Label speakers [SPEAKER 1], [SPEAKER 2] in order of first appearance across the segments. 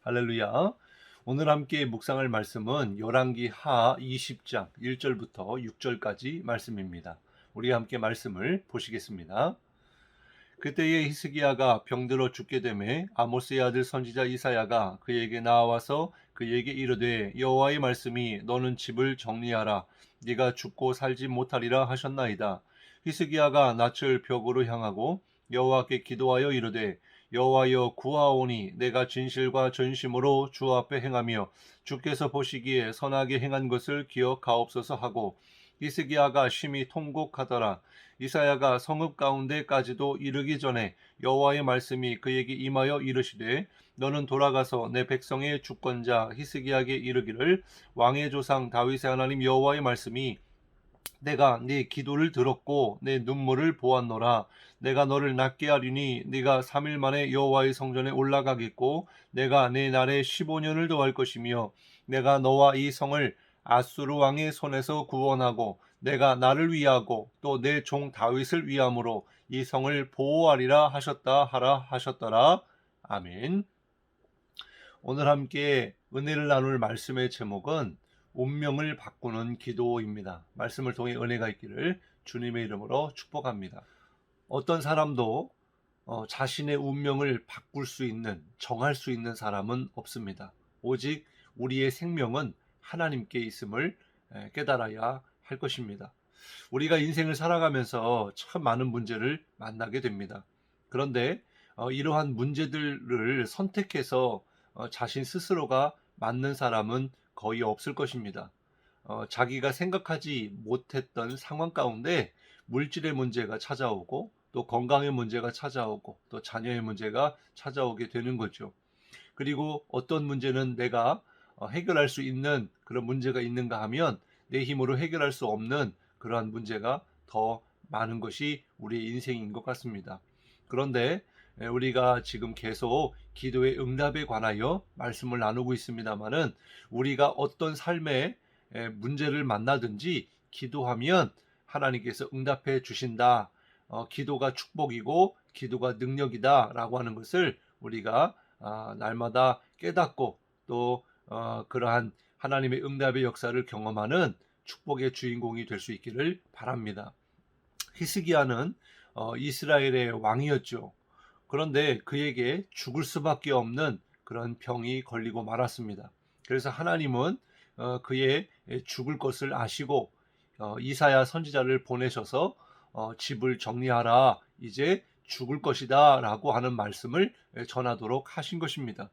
[SPEAKER 1] 할렐루야. 오늘 함께 묵상할 말씀은 열왕기 하 20장 1절부터 6절까지 말씀입니다. 우리 함께 말씀을 보시겠습니다. 그때에 히스기야가 병들어 죽게 되매 아모스의 아들 선지자 이사야가 그에게 나와서 그에게 이르되 여호와의 말씀이 너는 집을 정리하라 네가 죽고 살지 못하리라 하셨나이다. 히스기야가 낯을 벽으로 향하고 여호와께 기도하여 이르되 여호와여 구하오니 내가 진실과 전심으로 주 앞에 행하며 주께서 보시기에 선하게 행한 것을 기억하옵소서 하고 히스기야가 심히 통곡하더라. 이사야가 성읍 가운데까지도 이르기 전에 여호와의 말씀이 그에게 임하여 이르시되 너는 돌아가서 내 백성의 주권자 히스기야에게 이르기를 왕의 조상 다윗의 하나님 여호와의 말씀이 내가 네 기도를 들었고 내 눈물을 보았노라. 내가 너를 낫게 하리니 네가 3일 만에 여호와의 성전에 올라가겠고 내가 내 날에 15년을 더할 것이며 내가 너와 이 성을 아수르 왕의 손에서 구원하고 내가 나를 위하고 또 내 종 다윗을 위함으로 이 성을 보호하리라 하셨다 하라 하셨더라. 아멘. 오늘 함께 은혜를 나눌 말씀의 제목은 운명을 바꾸는 기도입니다. 말씀을 통해 은혜가 있기를 주님의 이름으로 축복합니다. 어떤 사람도 자신의 운명을 바꿀 수 있는, 정할 수 있는 사람은 없습니다. 오직 우리의 생명은 하나님께 있음을 깨달아야 할 것입니다. 우리가 인생을 살아가면서 참 많은 문제를 만나게 됩니다. 그런데 이러한 문제들을 선택해서 자신 스스로가 맞는 사람은 거의 없을 것입니다. 자기가 생각하지 못했던 상황 가운데 물질의 문제가 찾아오고 또 건강의 문제가 찾아오고 또 자녀의 문제가 찾아오게 되는 거죠. 그리고 어떤 문제는 내가 해결할 수 있는 그런 문제가 있는가 하면 내 힘으로 해결할 수 없는 그러한 문제가 더 많은 것이 우리의 인생인 것 같습니다. 그런데 우리가 지금 계속 기도의 응답에 관하여 말씀을 나누고 있습니다만은 우리가 어떤 삶의 문제를 만나든지 기도하면 하나님께서 응답해 주신다. 기도가 축복이고 기도가 능력이다라고 하는 것을 우리가 날마다 깨닫고 또 그러한 하나님의 응답의 역사를 경험하는 축복의 주인공이 될 수 있기를 바랍니다. 히스기야는 이스라엘의 왕이었죠. 그런데 그에게 죽을 수밖에 없는 그런 병이 걸리고 말았습니다. 그래서 하나님은 그의 죽을 것을 아시고 이사야 선지자를 보내셔서 집을 정리하라 이제 죽을 것이다 라고 하는 말씀을 전하도록 하신 것입니다.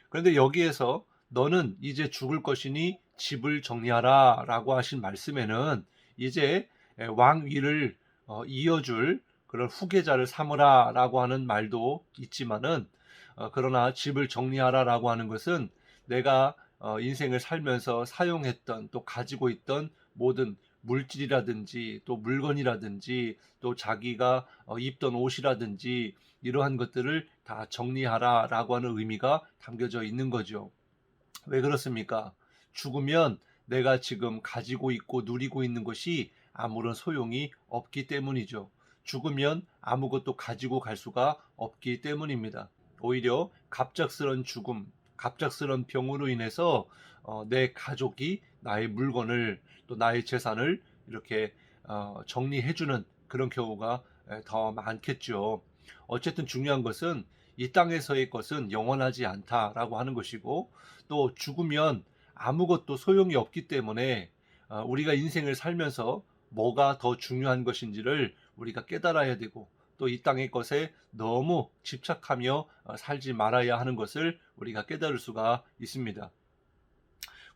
[SPEAKER 1] 그런데 여기에서 너는 이제 죽을 것이니 집을 정리하라 라고 하신 말씀에는 이제 왕위를 이어줄 그런 후계자를 삼으라 라고 하는 말도 있지만은 그러나 집을 정리하라 라고 하는 것은 내가 인생을 살면서 사용했던 또 가지고 있던 모든 물질이라든지 또 물건이라든지 또 자기가 입던 옷이라든지 이러한 것들을 다 정리하라 라고 하는 의미가 담겨져 있는 거죠. 왜 그렇습니까? 죽으면 내가 지금 가지고 있고 누리고 있는 것이 아무런 소용이 없기 때문이죠. 죽으면 아무것도 가지고 갈 수가 없기 때문입니다. 오히려 갑작스런 죽음, 갑작스런 병으로 인해서 내 가족이 나의 물건을 또 나의 재산을 이렇게 정리해주는 그런 경우가 더 많겠죠. 어쨌든 중요한 것은 이 땅에서의 것은 영원하지 않다라고 하는 것이고 또 죽으면 아무것도 소용이 없기 때문에 우리가 인생을 살면서 뭐가 더 중요한 것인지를 우리가 깨달아야 되고 또 이 땅의 것에 너무 집착하며 살지 말아야 하는 것을 우리가 깨달을 수가 있습니다.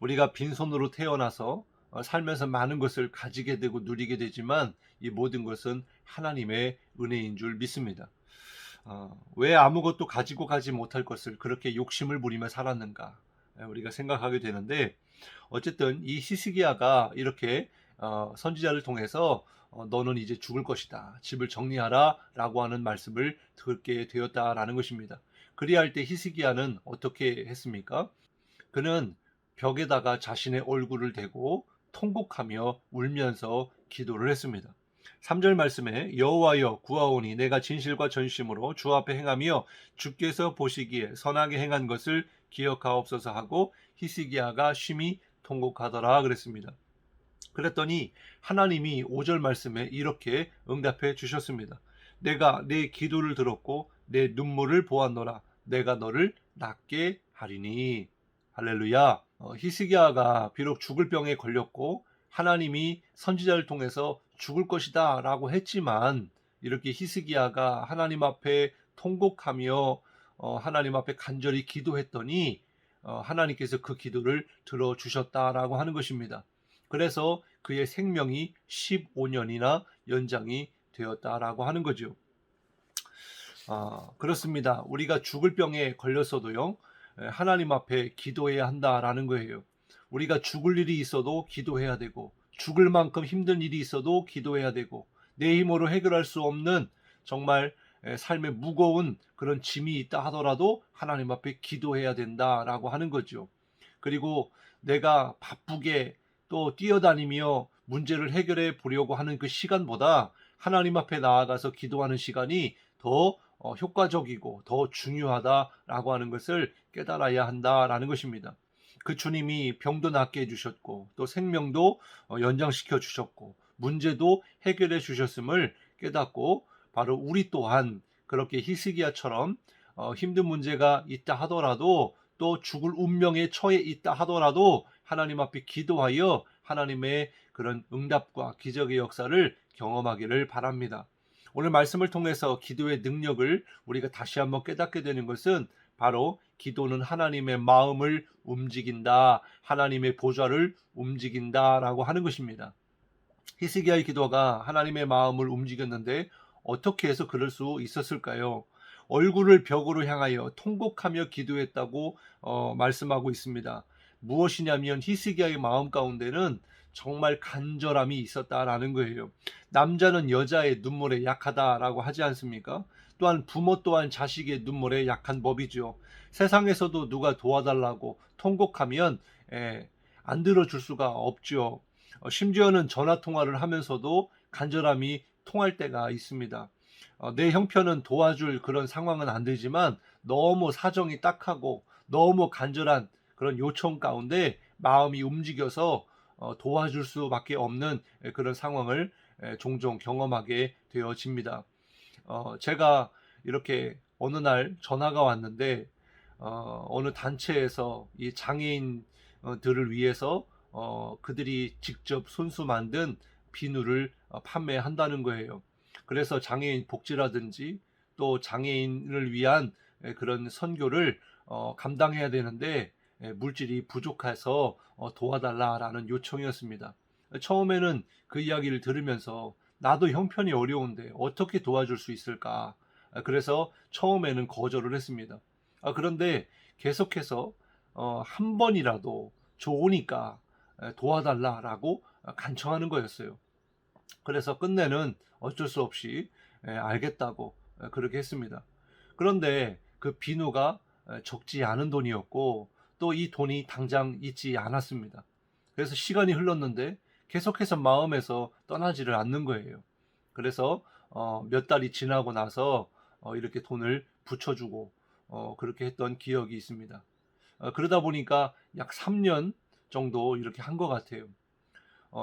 [SPEAKER 1] 우리가 빈손으로 태어나서 살면서 많은 것을 가지게 되고 누리게 되지만 이 모든 것은 하나님의 은혜인 줄 믿습니다. 왜 아무것도 가지고 가지 못할 것을 그렇게 욕심을 부리며 살았는가 우리가 생각하게 되는데 어쨌든 이 히스기야가 이렇게 선지자를 통해서 너는 이제 죽을 것이다. 집을 정리하라 라고 하는 말씀을 듣게 되었다라는 것입니다. 그리할 때 히스기야는 어떻게 했습니까? 그는 벽에다가 자신의 얼굴을 대고 통곡하며 울면서 기도를 했습니다. 3절 말씀에 여호와여 구하오니 내가 진실과 전심으로 주 앞에 행하며 주께서 보시기에 선하게 행한 것을 기억하옵소서 하고 히스기야가 심히 통곡하더라 그랬습니다. 그랬더니 하나님이 5절 말씀에 이렇게 응답해 주셨습니다. 내가 내 기도를 들었고 내 눈물을 보았노라. 내가 너를 낫게 하리니. 할렐루야. 히스기야가 비록 죽을 병에 걸렸고 하나님이 선지자를 통해서 죽을 것이다 라고 했지만 이렇게 히스기야가 하나님 앞에 통곡하며 하나님 앞에 간절히 기도했더니 하나님께서 그 기도를 들어주셨다라고 하는 것입니다. 그래서 그의 생명이 15년이나 연장이 되었다라고 하는 거죠. 그렇습니다. 우리가 죽을 병에 걸렸어도요, 하나님 앞에 기도해야 한다라는 거예요. 우리가 죽을 일이 있어도 기도해야 되고, 죽을 만큼 힘든 일이 있어도 기도해야 되고, 내 힘으로 해결할 수 없는 정말 삶에 무거운 그런 짐이 있다 하더라도 하나님 앞에 기도해야 된다라고 하는 거죠. 그리고 내가 바쁘게 또 뛰어다니며 문제를 해결해 보려고 하는 그 시간보다 하나님 앞에 나아가서 기도하는 시간이 더 효과적이고 더 중요하다라고 하는 것을 깨달아야 한다라는 것입니다. 그 주님이 병도 낫게 해주셨고 또 생명도 연장시켜 주셨고 문제도 해결해 주셨음을 깨닫고 바로 우리 또한 그렇게 히스기야처럼 힘든 문제가 있다 하더라도 또 죽을 운명에 처해 있다 하더라도 하나님 앞에 기도하여 하나님의 그런 응답과 기적의 역사를 경험하기를 바랍니다. 오늘 말씀을 통해서 기도의 능력을 우리가 다시 한번 깨닫게 되는 것은 바로 기도는 하나님의 마음을 움직인다, 하나님의 보좌를 움직인다라고 하는 것입니다. 히스기야의 기도가 하나님의 마음을 움직였는데 어떻게 해서 그럴 수 있었을까요? 얼굴을 벽으로 향하여 통곡하며 기도했다고 말씀하고 있습니다. 무엇이냐면 히스기야의 마음 가운데는 정말 간절함이 있었다라는 거예요. 남자는 여자의 눈물에 약하다라고 하지 않습니까? 또한 부모 또한 자식의 눈물에 약한 법이죠. 세상에서도 누가 도와달라고 통곡하면 안 들어줄 수가 없죠. 심지어는 전화 통화를 하면서도 간절함이 통할 때가 있습니다. 내 형편은 도와줄 그런 상황은 안 되지만 너무 사정이 딱하고 너무 간절한 그런 요청 가운데 마음이 움직여서 도와줄 수밖에 없는 그런 상황을 종종 경험하게 되어집니다. 제가 이렇게 어느 날 전화가 왔는데 어느 단체에서 이 장애인들을 위해서 그들이 직접 손수 만든 비누를 판매한다는 거예요. 그래서 장애인 복지라든지 또 장애인을 위한 그런 선교를 감당해야 되는데 물질이 부족해서 도와달라라는 요청이었습니다. 처음에는 그 이야기를 들으면서 나도 형편이 어려운데 어떻게 도와줄 수 있을까? 그래서 처음에는 거절을 했습니다. 그런데 계속해서 한 번이라도 좋으니까 도와달라라고 간청하는 거였어요. 그래서 끝내는 어쩔 수 없이 알겠다고 그렇게 했습니다. 그런데 그 비누가 적지 않은 돈이었고 또 이 돈이 당장 있지 않았습니다. 그래서 시간이 흘렀는데 계속해서 마음에서 떠나지를 않는 거예요. 그래서 몇 달이 지나고 나서 이렇게 돈을 붙여주고 그렇게 했던 기억이 있습니다. 그러다 보니까 약 3년 정도 이렇게 한 것 같아요.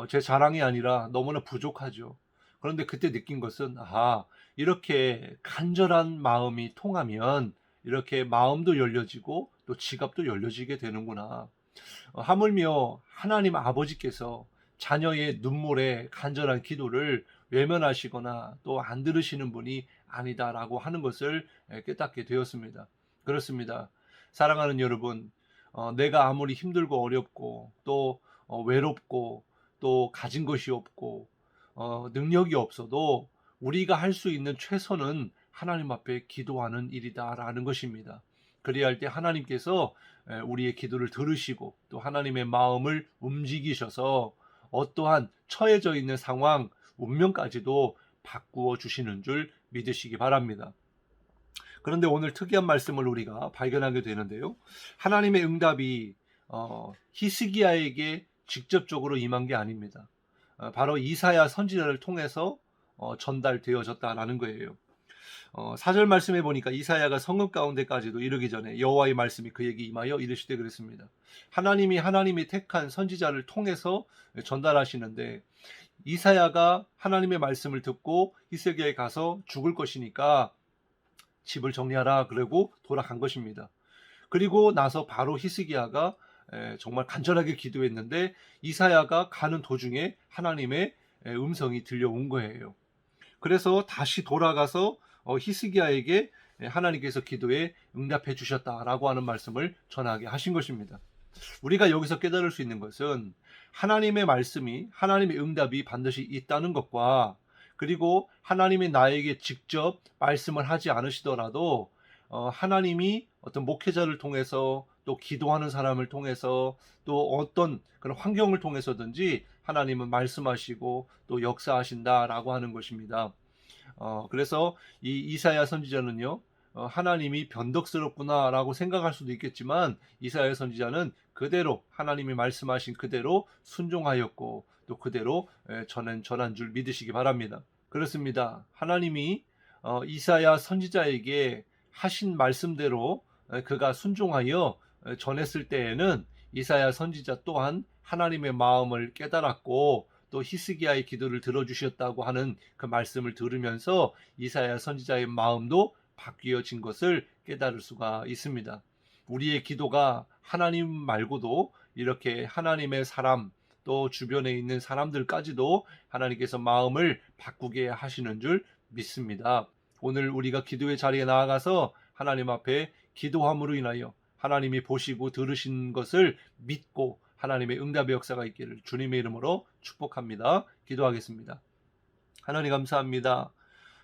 [SPEAKER 1] 제 자랑이 아니라 너무나 부족하죠. 그런데 그때 느낀 것은 이렇게 간절한 마음이 통하면 이렇게 마음도 열려지고 또 지갑도 열려지게 되는구나. 하물며 하나님 아버지께서 자녀의 눈물에 간절한 기도를 외면하시거나 또 안 들으시는 분이 아니다라고 하는 것을 깨닫게 되었습니다. 그렇습니다. 사랑하는 여러분, 내가 아무리 힘들고 어렵고 또 외롭고 또 가진 것이 없고 능력이 없어도 우리가 할 수 있는 최선은 하나님 앞에 기도하는 일이다라는 것입니다. 그래야 할 때 하나님께서 우리의 기도를 들으시고 또 하나님의 마음을 움직이셔서 어떠한 처해져 있는 상황, 운명까지도 바꾸어 주시는 줄 믿으시기 바랍니다. 그런데 오늘 특이한 말씀을 우리가 발견하게 되는데요. 하나님의 응답이 히스기야에게 직접적으로 임한 게 아닙니다. 바로 이사야 선지자를 통해서 전달되어졌다라는 거예요. 4절 말씀해 보니까 이사야가 성읍 가운데까지도 이르기 전에 여호와의 말씀이 그에게 임하여 이르시되 그랬습니다. 하나님이 택한 선지자를 통해서 전달하시는데, 이사야가 하나님의 말씀을 듣고 히스기야에 가서 죽을 것이니까 집을 정리하라 그러고 돌아간 것입니다. 그리고 나서 바로 히스기야가 정말 간절하게 기도했는데, 이사야가 가는 도중에 하나님의 음성이 들려온 거예요. 그래서 다시 돌아가서 히스기야에게 하나님께서 기도에 응답해 주셨다라고 하는 말씀을 전하게 하신 것입니다. 우리가 여기서 깨달을 수 있는 것은 하나님의 말씀이, 하나님의 응답이 반드시 있다는 것과, 그리고 하나님이 나에게 직접 말씀을 하지 않으시더라도 하나님이 어떤 목회자를 통해서, 또 기도하는 사람을 통해서, 또 어떤 그런 환경을 통해서든지 하나님은 말씀하시고 또 역사하신다라고 하는 것입니다. 그래서 이 이사야 선지자는요, 하나님이 변덕스럽구나라고 생각할 수도 있겠지만, 이사야 선지자는 그대로 하나님이 말씀하신 그대로 순종하였고, 또 그대로 전한 줄 믿으시기 바랍니다. 그렇습니다. 하나님이 이사야 선지자에게 하신 말씀대로 그가 순종하여 전했을 때에는 이사야 선지자 또한 하나님의 마음을 깨달았고, 또 히스기야의 기도를 들어주셨다고 하는 그 말씀을 들으면서 이사야 선지자의 마음도 바뀌어진 것을 깨달을 수가 있습니다. 우리의 기도가 하나님 말고도 이렇게 하나님의 사람, 또 주변에 있는 사람들까지도 하나님께서 마음을 바꾸게 하시는 줄 믿습니다. 오늘 우리가 기도의 자리에 나아가서 하나님 앞에 기도함으로 인하여 하나님이 보시고 들으신 것을 믿고 하나님의 응답의 역사가 있기를 주님의 이름으로 축복합니다. 기도하겠습니다. 하나님 감사합니다.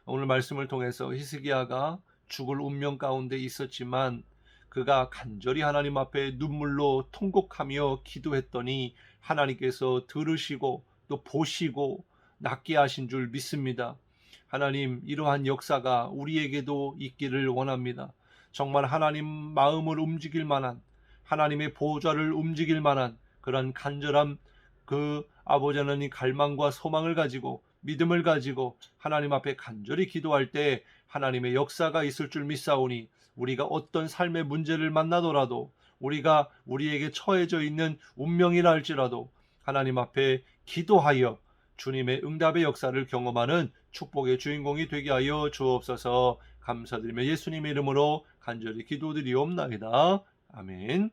[SPEAKER 1] 오늘 말씀을 통해서 히스기야가 죽을 운명 가운데 있었지만 그가 간절히 하나님 앞에 눈물로 통곡하며 기도했더니 하나님께서 들으시고 또 보시고 낫게 하신 줄 믿습니다. 하나님, 이러한 역사가 우리에게도 있기를 원합니다. 정말 하나님 마음을 움직일 만한, 하나님의 보좌를 움직일 만한 그런 간절함, 그 아버지 하나님 갈망과 소망을 가지고, 믿음을 가지고 하나님 앞에 간절히 기도할 때 하나님의 역사가 있을 줄 믿사오니, 우리가 어떤 삶의 문제를 만나더라도, 우리가 우리에게 처해져 있는 운명이라 할지라도 하나님 앞에 기도하여 주님의 응답의 역사를 경험하는 축복의 주인공이 되게 하여 주옵소서. 감사드리며 예수님의 이름으로 간절히 기도드리옵나이다. 아멘.